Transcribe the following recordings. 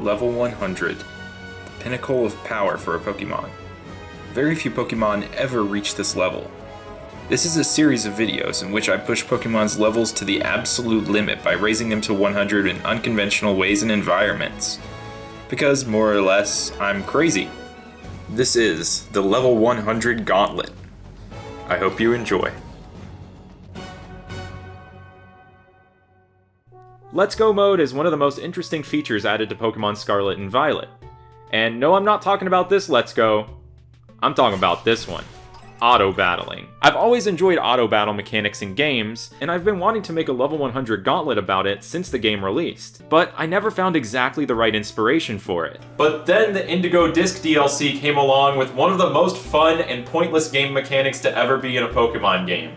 Level 100. The pinnacle of power for a Pokemon. Very few Pokemon ever reach this level. This is a series of videos in which I push Pokemon's levels to the absolute limit by raising them to 100 in unconventional ways and environments. Because, more or less, I'm crazy. This is the Level 100 Gauntlet. I hope you enjoy. Let's Go mode is one of the most interesting features added to Pokemon Scarlet and Violet. And no, I'm not talking about this Let's Go. I'm talking about this one. Auto battling. I've always enjoyed auto battle mechanics in games, and I've been wanting to make a level 100 Gauntlet about it since the game released, but I never found exactly the right inspiration for it. But then the Indigo Disk DLC came along with one of the most fun and pointless game mechanics to ever be in a Pokemon game.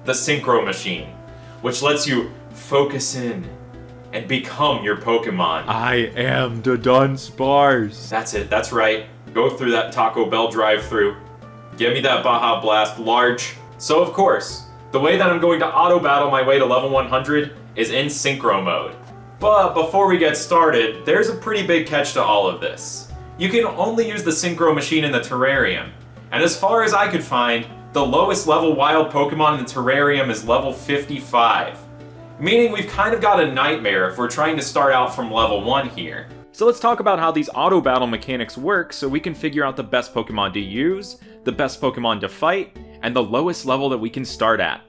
The Synchro machine, which lets you focus in and become your Pokemon. I am the Dunsparce. That's it, that's right. Go through that Taco Bell drive-thru. Give me that Baja Blast large. So of course, the way that I'm going to auto battle my way to level 100 is in Synchro mode. But before we get started, there's a pretty big catch to all of this. You can only use the Synchro machine in the terrarium, and as far as I could find, the lowest level wild Pokemon in the terrarium is level 55. Meaning we've kind of got a nightmare if we're trying to start out from level 1 here. So let's talk about how these auto battle mechanics work so we can figure out the best Pokemon to use, the best Pokemon to fight, and the lowest level that we can start at.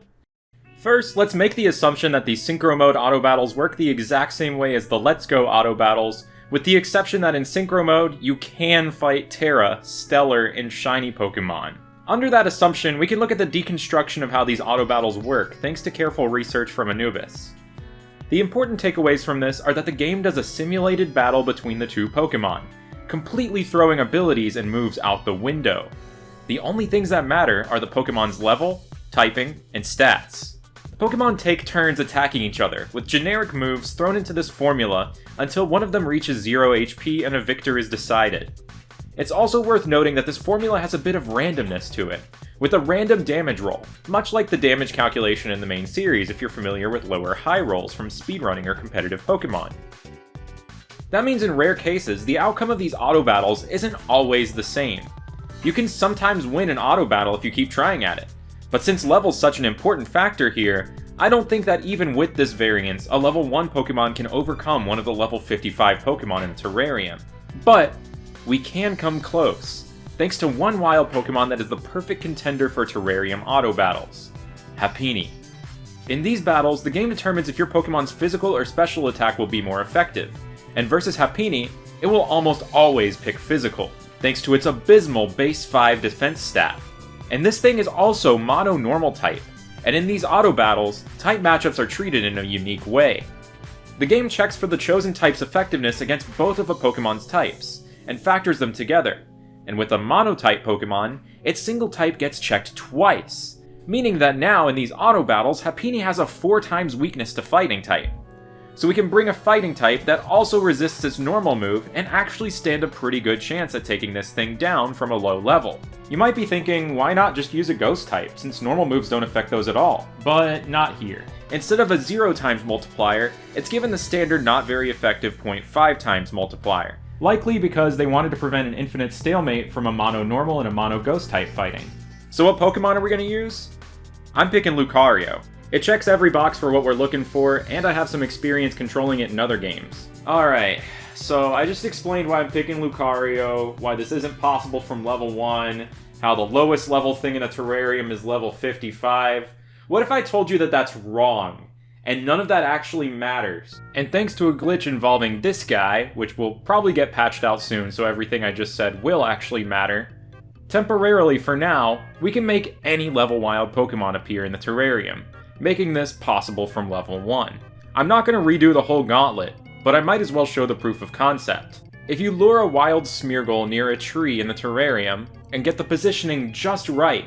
First, let's make the assumption that these Synchro mode auto battles work the exact same way as the Let's Go auto battles, with the exception that in Synchro mode, you can fight Terra, Stellar, and Shiny Pokemon. Under that assumption, we can look at the deconstruction of how these auto battles work, thanks to careful research from Anubis. The important takeaways from this are that the game does a simulated battle between the two Pokemon, completely throwing abilities and moves out the window. The only things that matter are the Pokemon's level, typing, and stats. Pokemon take turns attacking each other, with generic moves thrown into this formula until one of them reaches 0 HP and a victor is decided. It's also worth noting that this formula has a bit of randomness to it, with a random damage roll, much like the damage calculation in the main series if you're familiar with low or high rolls from speedrunning or competitive Pokemon. That means in rare cases, the outcome of these auto battles isn't always the same. You can sometimes win an auto battle if you keep trying at it, but since level's such an important factor here, I don't think that even with this variance, a level 1 Pokemon can overcome one of the level 55 Pokemon in the terrarium. But we can come close, thanks to one wild Pokemon that is the perfect contender for terrarium auto battles, Happiny. In these battles, the game determines if your Pokemon's physical or special attack will be more effective, and versus Happiny, it will almost always pick physical, thanks to its abysmal base 5 defense stat. And this thing is also mono-normal type, and in these auto battles, type matchups are treated in a unique way. The game checks for the chosen type's effectiveness against both of a Pokemon's types, and factors them together, and with a monotype Pokemon, its single type gets checked twice, meaning that now in these auto battles, Happiny has a 4 times weakness to fighting type. So we can bring a fighting type that also resists its normal move and actually stand a pretty good chance at taking this thing down from a low level. You might be thinking, why not just use a ghost type, since normal moves don't affect those at all? But not here. Instead of a 0 times multiplier, it's given the standard not very effective 0.5 times multiplier. Likely because they wanted to prevent an infinite stalemate from a mono-normal and a mono-ghost type fighting. So what Pokemon are we going to use? I'm picking Lucario. It checks every box for what we're looking for, and I have some experience controlling it in other games. Alright, so I just explained why I'm picking Lucario, why this isn't possible from level 1, how the lowest level thing in a terrarium is level 55. What if I told you that that's wrong? And none of that actually matters. And thanks to a glitch involving this guy, which will probably get patched out soon so everything I just said will actually matter, temporarily for now, we can make any level wild Pokemon appear in the terrarium, making this possible from level 1. I'm not going to redo the whole gauntlet, but I might as well show the proof of concept. If you lure a wild Smeargle near a tree in the terrarium, and get the positioning just right,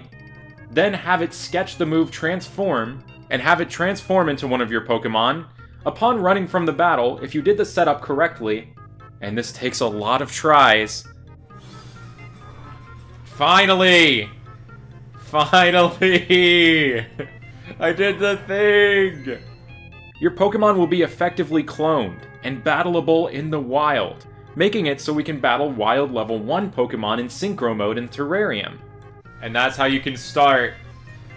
then have it sketch the move Transform, and have it transform into one of your Pokemon, upon running from the battle, if you did the setup correctly, and this takes a lot of tries. Finally! Finally! I did the thing! Your Pokemon will be effectively cloned, and battleable in the wild, making it so we can battle wild level 1 Pokemon in Synchro mode in Terrarium. And that's how you can start.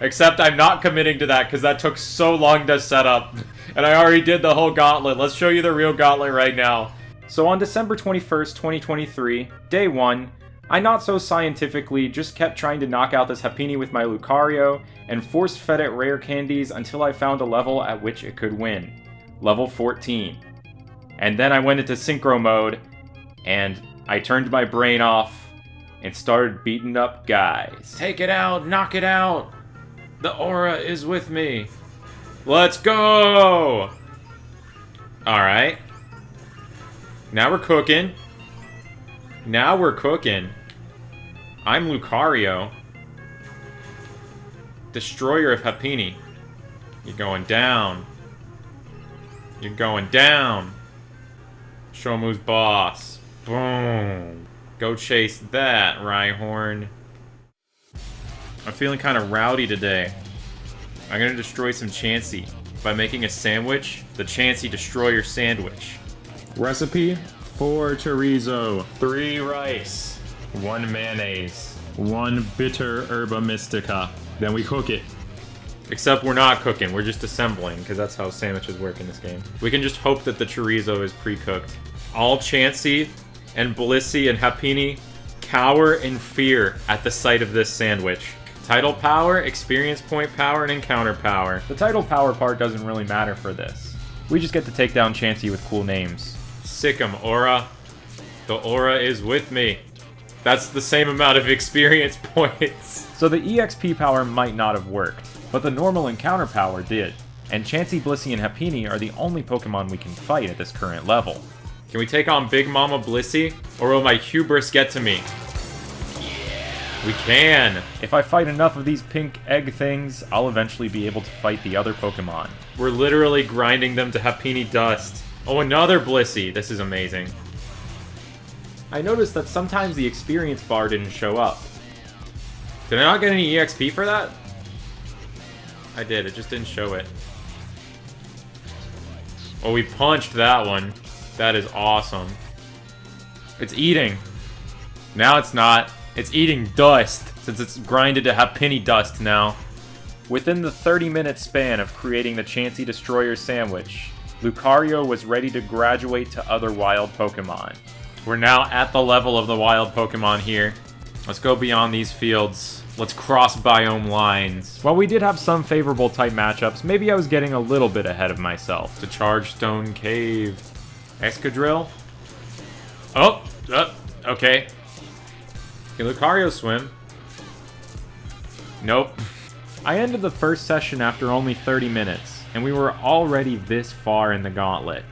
Except I'm not committing to that because that took so long to set up. And I already did the whole gauntlet. Let's show you the real gauntlet right now. So on December 21st, 2023, day 1, I not so scientifically just kept trying to knock out this Happiny with my Lucario and force-fed it rare candies until I found a level at which it could win. Level 14. And then I went into Synchro mode, and I turned my brain off and started beating up guys. Take it out, knock it out! The aura is with me. Let's go! Alright. Now we're cooking. Now we're cooking. I'm Lucario. Destroyer of Happiny. You're going down. You're going down. Show him who's boss. Boom. Go chase that, Rhyhorn. I'm feeling kind of rowdy today. I'm gonna destroy some Chansey by making a sandwich, the Chansey Destroyer Sandwich. Recipe: 4 chorizo, 3 rice. 1 mayonnaise, 1 bitter herba mystica. Then we cook it. Except we're not cooking, we're just assembling, because that's how sandwiches work in this game. We can just hope that the chorizo is pre-cooked. All Chansey and Blissey and Happiny cower in fear at the sight of this sandwich. Title power, experience point power, and encounter power. The title power part doesn't really matter for this. We just get to take down Chansey with cool names. Sick'em, Aura. The aura is with me. That's the same amount of experience points. So the EXP power might not have worked, but the normal encounter power did. And Chansey, Blissey, and Happiny are the only Pokemon we can fight at this current level. Can we take on Big Mama Blissey? Or will my hubris get to me? We can! If I fight enough of these pink egg things, I'll eventually be able to fight the other Pokemon. We're literally grinding them to Happiny dust. Oh, another Blissey! This is amazing. I noticed that sometimes the experience bar didn't show up. Did I not get any EXP for that? I did, it just didn't show it. Oh, we punched that one. That is awesome. It's eating. Now it's not. It's eating dust, since it's grinded to Happiny dust now. Within the 30-minute span of creating the Chansey Destroyer Sandwich, Lucario was ready to graduate to other wild Pokemon. We're now at the level of the wild Pokemon here. Let's go beyond these fields. Let's cross biome lines. While we did have some favorable type matchups, maybe I was getting a little bit ahead of myself. To Charge Stone Cave. Excadrill? Oh, okay. Can Lucario swim? Nope. I ended the first session after only 30 minutes, and we were already this far in the gauntlet.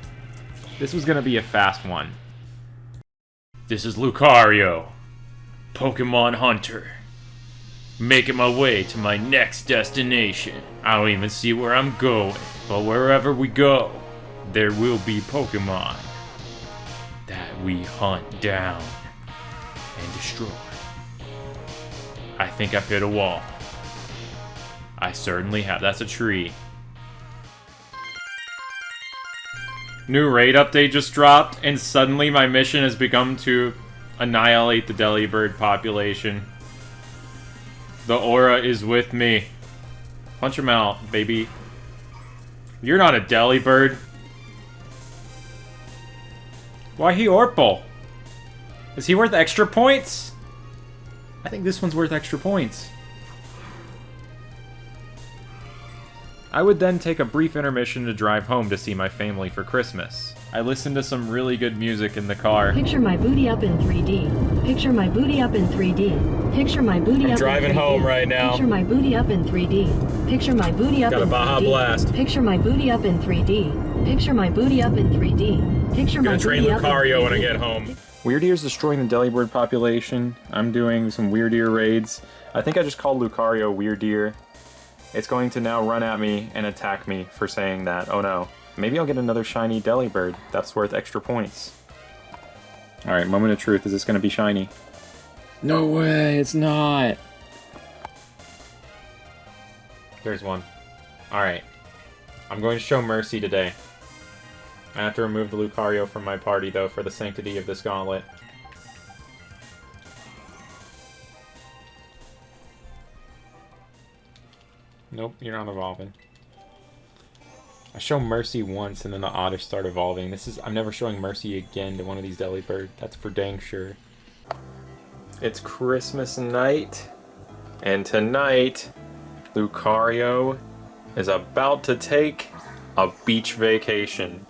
This was gonna be a fast one. This is Lucario, Pokemon Hunter. Making my way to my next destination. I don't even see where I'm going, but wherever we go, there will be Pokemon that we hunt down and destroy. I think I've hit a wall. I certainly have. That's a tree. New raid update just dropped, and suddenly my mission has become to annihilate the Delibird population. The aura is with me. Punch him out, baby. You're not a Delibird. Why he Orpal? Is he worth extra points? I think this one's worth extra points. I would then take a brief intermission to drive home to see my family for Christmas. I listened to some really good music in the car. Picture my booty up in 3D. Picture my booty up in 3D. Picture my booty up driving in 3D. home right now. Picture my booty up in 3D. Picture my booty up Got a in Baja 3D. Blast. Picture my booty up in 3D. Picture my booty up in 3D. Picture my Gonna train booty up in Lucario when I 3D. get home. Weird Ear's destroying the Delibird population. I'm doing some Weird Ear raids. I think I just called Lucario Weird Ear. It's going to now run at me and attack me for saying that. Oh no. Maybe I'll get another shiny Delibird. That's worth extra points. Alright, moment of truth. Is this going to be shiny? No way, it's not. There's one. Alright. I'm going to show mercy today. I have to remove the Lucario from my party, though, for the sanctity of this gauntlet. Nope, you're not evolving. I show Mercy once, and then the otters start evolving. I'm never showing Mercy again to one of these Delibird. That's for dang sure. It's Christmas night, and tonight, Lucario is about to take a beach vacation.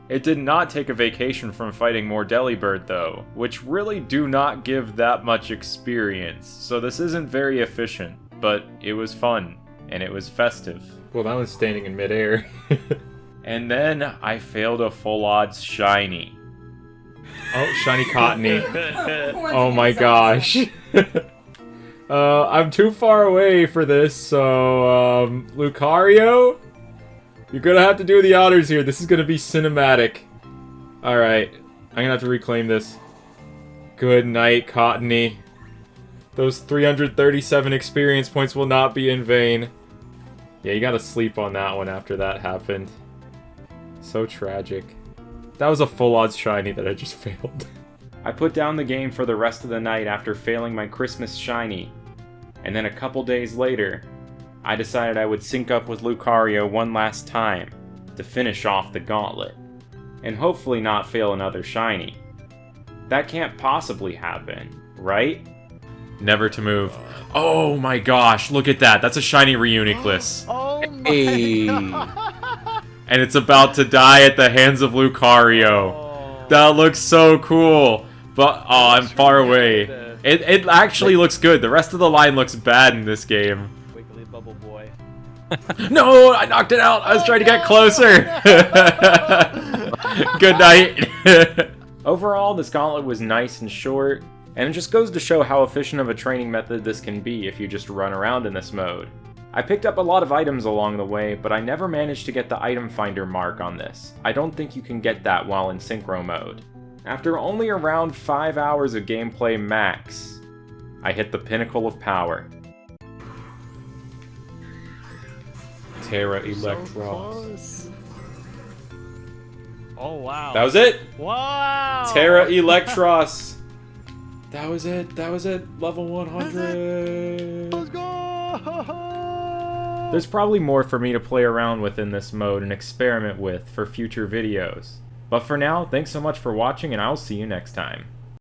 It did not take a vacation from fighting more Delibird, though, which really do not give that much experience, so this isn't very efficient, but it was fun, and it was festive. Well, that was standing in midair. And then I failed a full odds shiny. Oh, shiny Cottony. Oh my gosh. I'm too far away for this, so, Lucario? You're gonna have to do the honors here. This is gonna be cinematic. Alright. I'm gonna have to reclaim this. Good night, Cottony. Those 337 experience points will not be in vain. Yeah, you gotta sleep on that one after that happened. So tragic. That was a full odds shiny that I just failed. I put down the game for the rest of the night after failing my Christmas shiny. And then a couple days later, I decided I would sync up with Lucario one last time to finish off the gauntlet. And hopefully not fail another shiny. That can't possibly happen, right? Never to move. Oh my gosh, look at that. That's a shiny Reuniclus. Oh my Hey. God. And it's about to die at the hands of Lucario. Oh. That looks so cool. But, oh, I'm far away. It actually looks good. The rest of the line looks bad in this game. Wiggly bubble boy. No, I knocked it out. I was trying to get closer. Good night. Overall, this gauntlet was nice and short. And it just goes to show how efficient of a training method this can be if you just run around in this mode. I picked up a lot of items along the way, but I never managed to get the item finder mark on this. I don't think you can get that while in Synchro mode. After only around 5 hours of gameplay max, I hit the pinnacle of power. Terra Electros. Oh wow. That was it! Wow. Terra Electros! That was it, level 100! Let's go. There's probably more for me to play around with in this mode and experiment with for future videos. But for now, thanks so much for watching and I'll see you next time.